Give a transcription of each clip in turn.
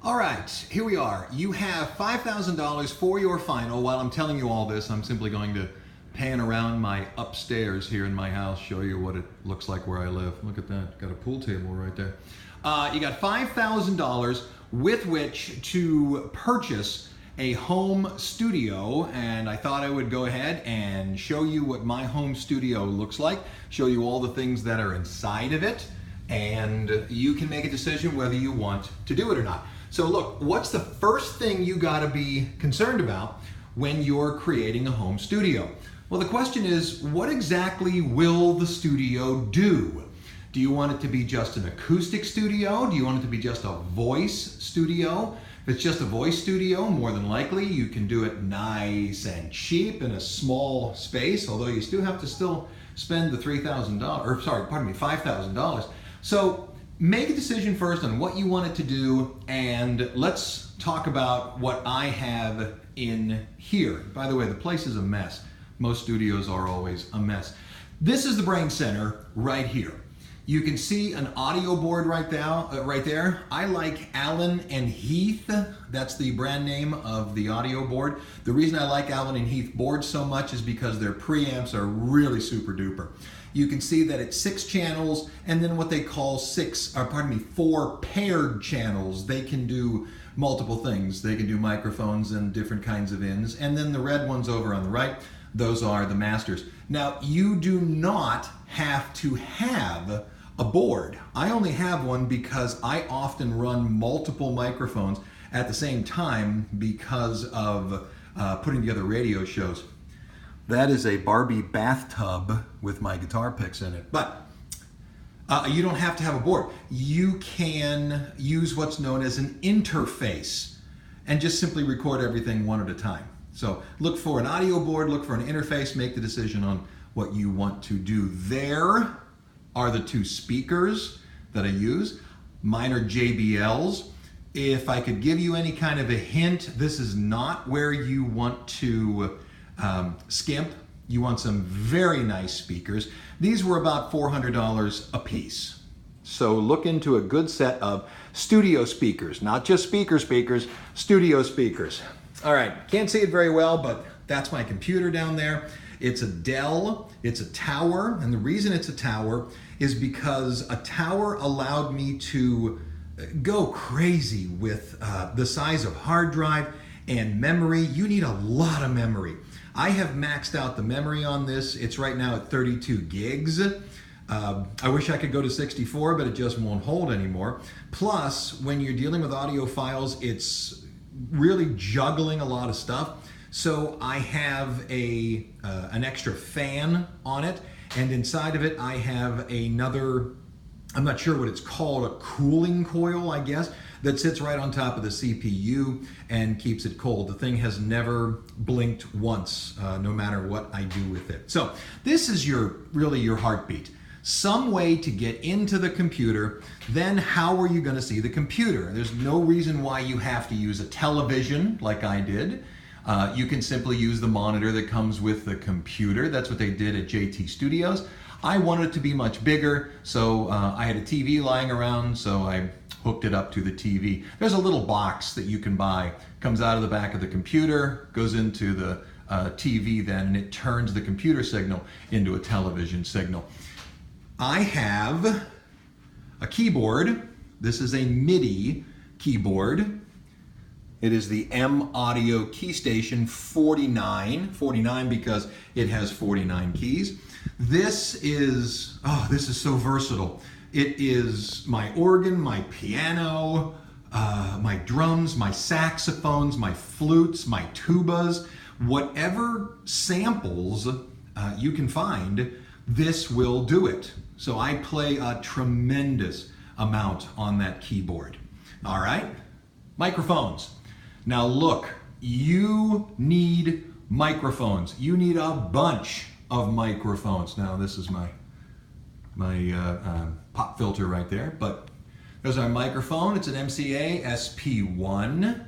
All right, here we are. You have $5,000 for your final. While I'm telling you all this, I'm simply going to pan around my upstairs here in my house, show you what it looks like where I live. Look at that, got a pool table right there. You got $5,000 with which to purchase a home studio, and I thought I would go ahead and show you what my home studio looks like, show you all the things that are inside of it, and you can make a decision whether you want to do it or not. So look, what's the first thing you gotta be concerned about when you're creating a home studio? Well, the question is, what exactly will the studio do? Do you want it to be just an acoustic studio? Do you want it to be just a voice studio? If it's just a voice studio, more than likely you can do it nice and cheap in a small space, although you still have to spend the $5,000. So make a decision first on what you want it to do, and let's talk about what I have in here. By the way, the place is a mess. Most studios are always a mess. This is the brain center right here. You can see an audio board right there. I like Allen and Heath. That's the brand name of the audio board. The reason I like Allen and Heath boards so much is because their preamps are really super duper. You can see that it's 6 channels and then what they call 4 paired channels. They can do multiple things. They can do microphones and different kinds of ins. And then the red ones over on the right, those are the masters. Now, you do not have to have a board. I only have one because I often run multiple microphones at the same time because of putting together radio shows. That is a Barbie bathtub with my guitar picks in it. But you don't have to have a board. You can use what's known as an interface and just simply record everything one at a time. So look for an audio board, look for an interface, make the decision on what you want to do. There are the 2 speakers that I use. Mine are JBLs. If I could give you any kind of a hint, this is not where you want to skimp. You want some very nice speakers. These were about $400 a piece. So look into a good set of studio speakers, not just speakers, studio speakers. All right, can't see it very well, but that's my computer down there. It's a Dell, it's a tower, and the reason it's a tower is because a tower allowed me to go crazy with the size of hard drive and memory. You need a lot of memory. I have maxed out the memory on this. It's right now at 32 gigs. I wish I could go to 64, but it just won't hold anymore. Plus, when you're dealing with audio files, it's really juggling a lot of stuff. So I have an extra fan on it, and inside of it I have another, I'm not sure what it's called, a cooling coil, I guess, that sits right on top of the CPU and keeps it cold. The thing has never blinked once, no matter what I do with it. So this is really your heartbeat. Some way to get into the computer, then how are you going to see the computer? There's no reason why you have to use a television like I did. You can simply use the monitor that comes with the computer. That's what they did at JT Studios. I wanted it to be much bigger, so I had a TV lying around, so I hooked it up to the TV. There's a little box that you can buy, comes out of the back of the computer, goes into the TV then, and it turns the computer signal into a television signal. I have a keyboard. This is a MIDI keyboard. It is the M Audio KeyStation 49 because it has 49 keys. This is so versatile. It is my organ, my piano, my drums, my saxophones, my flutes, my tubas, whatever samples you can find, this will do it. So I play a tremendous amount on that keyboard. All right, microphones. Now look, you need microphones. You need a bunch of microphones. Now this is my pop filter right there, but there's our microphone. It's an MCA SP1.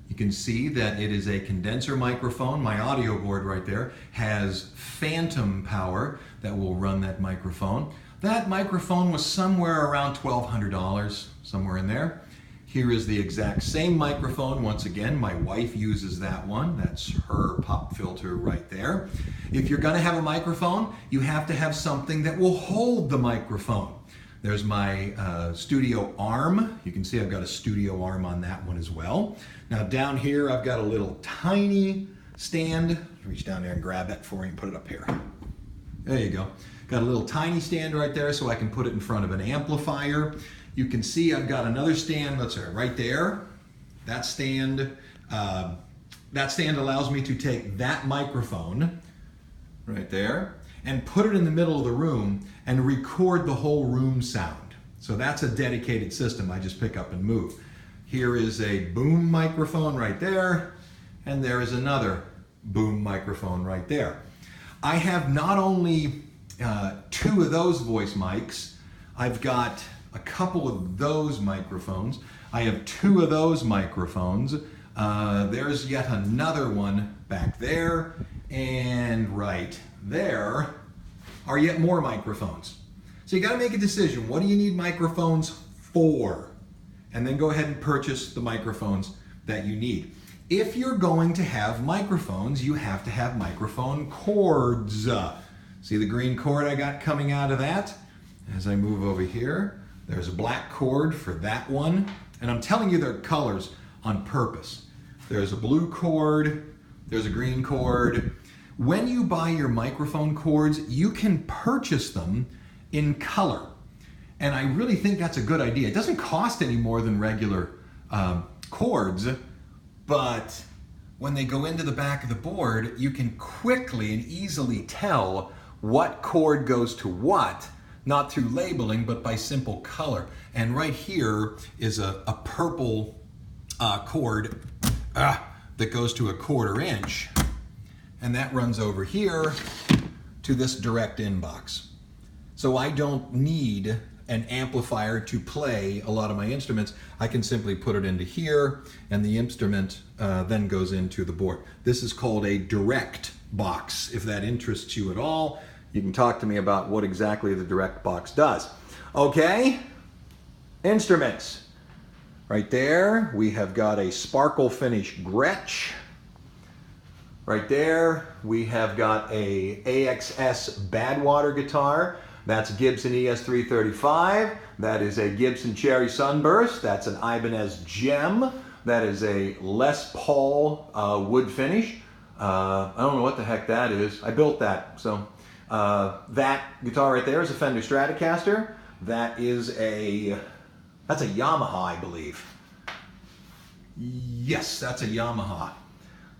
You can see that it is a condenser microphone. My audio board right there has phantom power that will run that microphone. That microphone was somewhere around $1,200, somewhere in there. Here is the exact same microphone. Once again, my wife uses that one. That's her pop filter right there. If you're going to have a microphone, you have to have something that will hold the microphone. There's my studio arm. You can see I've got a studio arm on that one as well. Now down here, I've got a little tiny stand. Reach down there and grab that for you and put it up here. There you go. Got a little tiny stand right there so I can put it in front of an amplifier. You can see I've got another stand, let's say right there. That stand allows me to take that microphone right there and put it in the middle of the room and record the whole room sound. So that's a dedicated system. I just pick up and move. Here is a boom microphone right there, and there is another boom microphone right there. I have not only 2 of those voice mics, I've got a couple of those microphones. I have 2 of those microphones. There's yet another one back there, and right there are yet more microphones. So you got to make a decision. What do you need microphones for? And then go ahead and purchase the microphones that you need. If you're going to have microphones, you have to have microphone cords. See the green cord I got coming out of that? As I move over here, there's a black cord for that one. And I'm telling you their colors on purpose. There's a blue cord, there's a green cord. When you buy your microphone cords, you can purchase them in color. And I really think that's a good idea. It doesn't cost any more than regular cords, but when they go into the back of the board, you can quickly and easily tell what cord goes to what, not through labeling, but by simple color. And right here is a purple cord that goes to 1/4 inch, and that runs over here to this direct inbox. So I don't need an amplifier to play a lot of my instruments. I can simply put it into here, and the instrument then goes into the board. This is called a direct box. If that interests you at all, you can talk to me about what exactly the direct box does. Okay, instruments. Right there, we have got a sparkle finish Gretsch. Right there, we have got a AXS Badwater guitar. That's a Gibson ES335. That is a Gibson Cherry Sunburst. That's an Ibanez Gem. That is a Les Paul wood finish. I don't know what the heck that is. I built that. So that guitar right there is a Fender Stratocaster. That is that's a Yamaha, I believe. Yes, that's a Yamaha.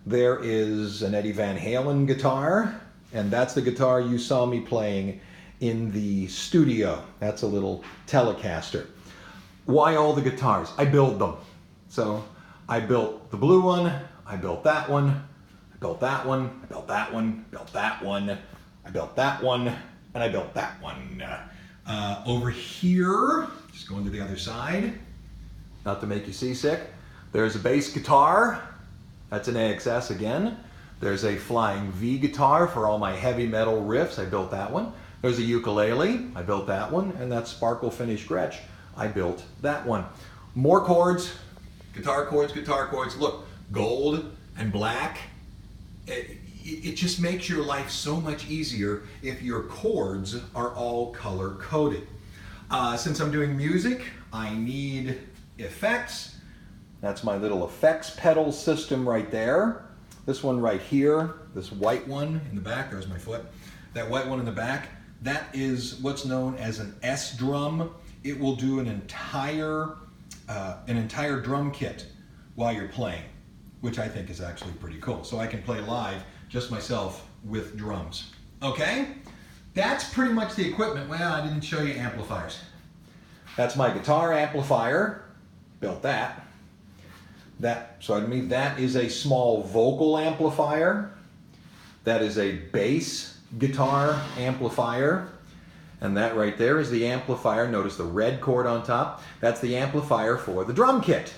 There is an Eddie Van Halen guitar, and that's the guitar you saw me playing in the studio. That's a little Telecaster. Why all the guitars? I build them. So I built the blue one, I built that one, I built that one, I built that one, built that one, I built that one, and I built that one. Over here, just going to the other side, not to make you seasick, there's a bass guitar. That's an AXS again. There's a Flying V guitar for all my heavy metal riffs. I built that one. There's a ukulele. I built that one. And that sparkle finish Gretsch. I built that one. More chords. Guitar chords, guitar chords. Look, gold and black. It just makes your life so much easier if your chords are all color coded. Since I'm doing music, I need effects. That's my little effects pedal system right there. This one right here, this white one in the back, there's my foot. That white one in the back, that is what's known as an S drum. It will do an entire drum kit while you're playing, which I think is actually pretty cool. So I can play live just myself with drums. Okay, that's pretty much the equipment. Well, I didn't show you amplifiers. That's my guitar amplifier, built that. So I mean, that is a small vocal amplifier. That is a bass guitar amplifier. And that right there is the amplifier. Notice the red cord on top. That's the amplifier for the drum kit.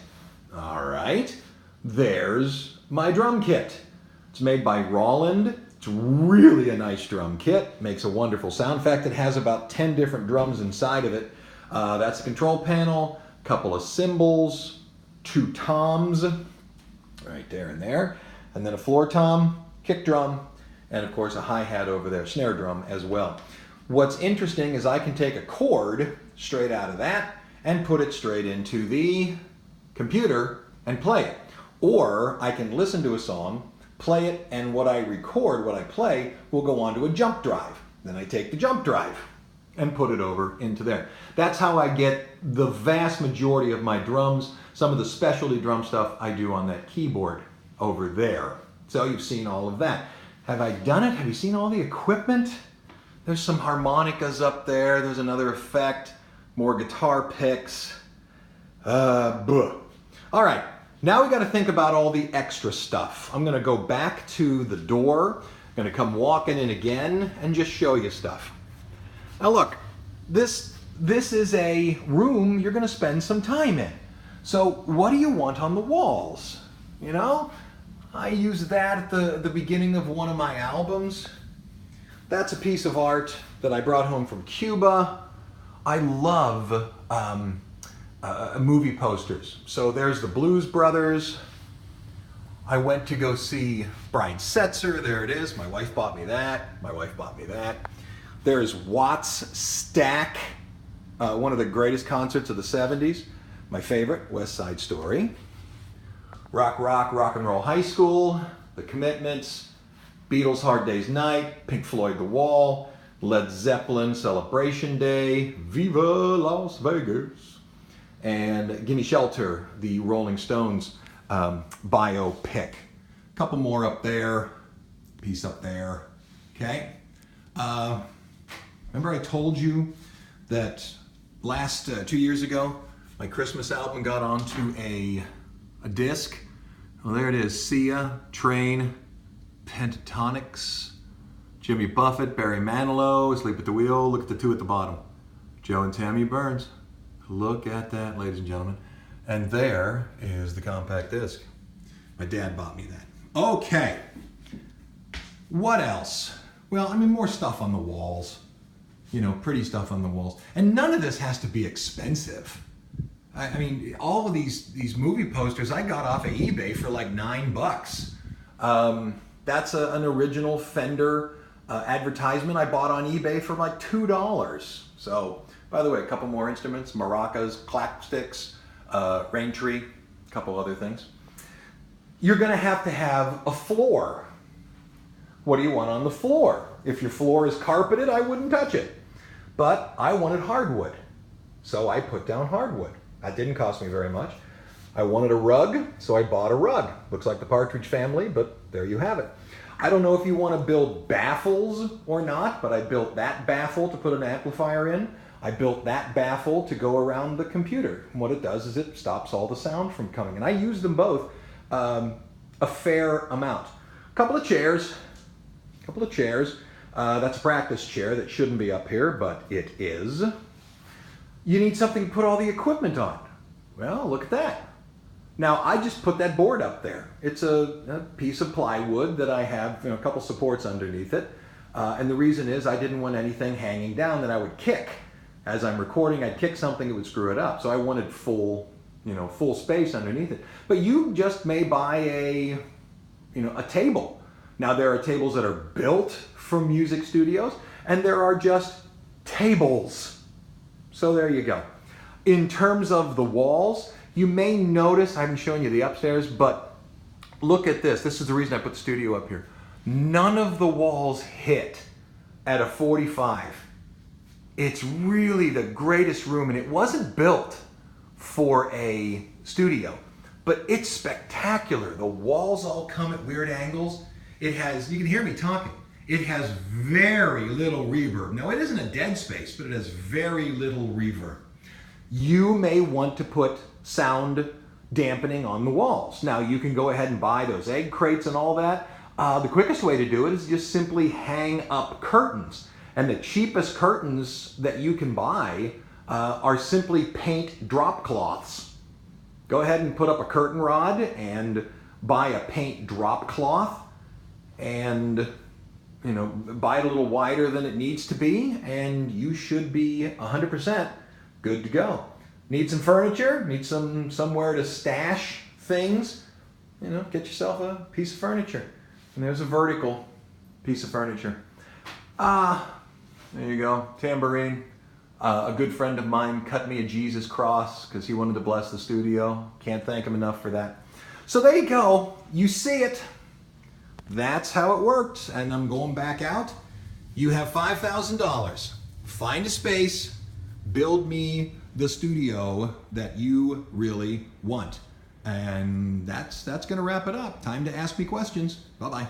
All right, there's my drum kit. It's made by Roland. It's really a nice drum kit. Makes a wonderful sound. In fact, it has about 10 different drums inside of it. That's the control panel, a couple of cymbals, 2 toms right there and there, and then a floor tom, kick drum, and of course a hi-hat over there, snare drum as well. What's interesting is I can take a chord straight out of that and put it straight into the computer and play it. Or I can listen to a song, play it, and what I record, what I play, will go onto a jump drive. Then I take the jump drive and put it over into there. That's how I get the vast majority of my drums. Some of the specialty drum stuff I do on that keyboard over there. So you've seen all of that. Have I done it? Have you seen all the equipment? There's some harmonicas up there. There's another effect. More guitar picks. All right, now we got to think about all the extra stuff. I'm going to go back to the door. I'm going to come walking in again and just show you stuff. Now look, this is a room you're going to spend some time in. So what do you want on the walls? You know, I use that at the beginning of one of my albums. That's a piece of art that I brought home from Cuba. I love movie posters. So there's the Blues Brothers. I went to go see Brian Setzer. There it is. My wife bought me that. My wife bought me that. There's Watts Stack, one of the greatest concerts of the 70s. My favorite, West Side Story. Rock and Roll High School, The Commitments, Beatles Hard Day's Night, Pink Floyd The Wall, Led Zeppelin Celebration Day, Viva Las Vegas, and Gimme Shelter, the Rolling Stones biopic. A couple more up there, piece up there, okay? Remember I told you that last 2 years ago, my Christmas album got onto a disc? Well, there it is, Sia, Train, Pentatonix, Jimmy Buffett, Barry Manilow, Asleep at the Wheel. Look at the 2 at the bottom. Joe and Tammy Burns. Look at that, ladies and gentlemen. And there is the compact disc. My dad bought me that. Okay. What else? Well, I mean, more stuff on the walls. You know, pretty stuff on the walls. And none of this has to be expensive. I mean, all of these movie posters I got off of eBay for like $9. That's an original Fender advertisement I bought on eBay for like $2. So, by the way, a couple more instruments, maracas, clap sticks, rain tree, a couple other things. You're going to have a floor. What do you want on the floor? If your floor is carpeted, I wouldn't touch it. But I wanted hardwood, so I put down hardwood. That didn't cost me very much. I wanted a rug, so I bought a rug. Looks like the Partridge Family, but there you have it. I don't know if you want to build baffles or not, but I built that baffle to put an amplifier in. I built that baffle to go around the computer. And what it does is it stops all the sound from coming. And I use them both a fair amount. A couple of chairs. That's a practice chair that shouldn't be up here, but it is. You need something to put all the equipment on. Well, look at that. Now, I just put that board up there. It's a piece of plywood that I have, a couple supports underneath it. And the reason is I didn't want anything hanging down that I would kick. As I'm recording, I'd kick something, it would screw it up. So I wanted full space underneath it. But you just may buy a table. Now, there are tables that are built for music studios, and there are just tables. So there you go. In terms of the walls, you may notice, I haven't shown you the upstairs, but look at this. This is the reason I put the studio up here. None of the walls hit at a 45. It's really the greatest room, and it wasn't built for a studio, but it's spectacular. The walls all come at weird angles. It has, you can hear me talking. It has very little reverb. No, it isn't a dead space, but it has very little reverb. You may want to put sound dampening on the walls. Now, you can go ahead and buy those egg crates and all that. The quickest way to do it is just simply hang up curtains. And the cheapest curtains that you can buy are simply paint drop cloths. Go ahead and put up a curtain rod and buy a paint drop cloth and buy it a little wider than it needs to be, and you should be 100% good to go. Need some furniture? Need somewhere to stash things? You know, get yourself a piece of furniture. And there's a vertical piece of furniture. There you go, tambourine. A good friend of mine cut me a Jesus cross because he wanted to bless the studio. Can't thank him enough for that. So there you go. You see it. That's how it worked. And I'm going back out. You have $5,000. Find a space. Build me the studio that you really want. And that's going to wrap it up. Time to ask me questions. Bye-bye.